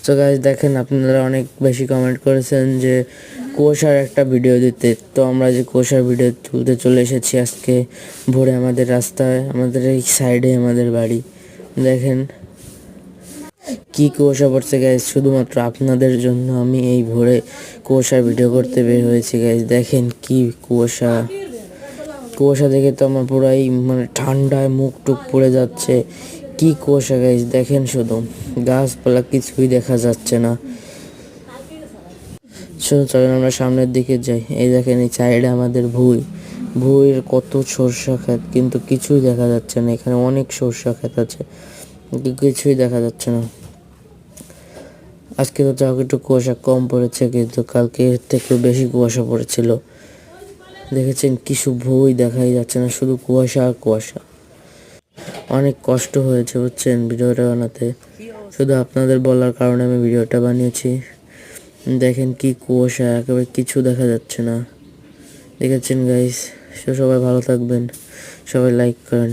তো গাইস দেখেন, আপনারা অনেক বেশি কমেন্ট করেছেন যে কুয়াশার একটা ভিডিও দিতে। তো আমরা যে কুয়াশার ভিডিও তুলতে চলে এসেছি আজকে ভোরে আমাদের রাস্তায়, আমাদের এই সাইডে আমাদের বাড়ি। দেখেন কি কুয়াশা পড়ছে গাইস, শুধুমাত্র আপনাদের জন্য আমি এই ভোরে কুয়াশার ভিডিও করতে বের হয়েছি গাইস। দেখেন কি কুয়াশা, কুয়াশা দেখে তো আমার পুরাই মানে ঠান্ডায় মুখ টুক পড়ে যাচ্ছে। কি কুয়াশা গাইস, দেখেন শুধু গাছপালা কিছুই দেখা যাচ্ছে না। চলেন আমরা সামনের দিকে যাই। এই দেখেন এই সাইডে আমাদের ভুঁইয়ের কত সরষা ক্ষেত, কিন্তু কিছুই দেখা যাচ্ছে না। এখানে অনেক সরষা ক্ষেত আছে, কিন্তু কিছুই দেখা যাচ্ছে না। আজকে তো যাও একটু কুয়াশা কম পড়েছে, কিন্তু কালকে এর থেকে বেশি কুয়াশা পড়েছিল। দেখেছেন কিছু ভুঁই দেখাই যাচ্ছে না, শুধু কুয়াশা আর কুয়াশা। অনেক কষ্ট হয়েছে বুঝছেন ভিডিওটা বানাতে, শুধু আপনাদের বলার কারণে আমি ভিডিওটা বানিয়েছি। দেখেন কি কুয়াশা, একেবারে কিছু দেখা যাচ্ছে না। দেখেছেন গাইস, সবাই ভালো থাকবেন, সবাই লাইক করেন।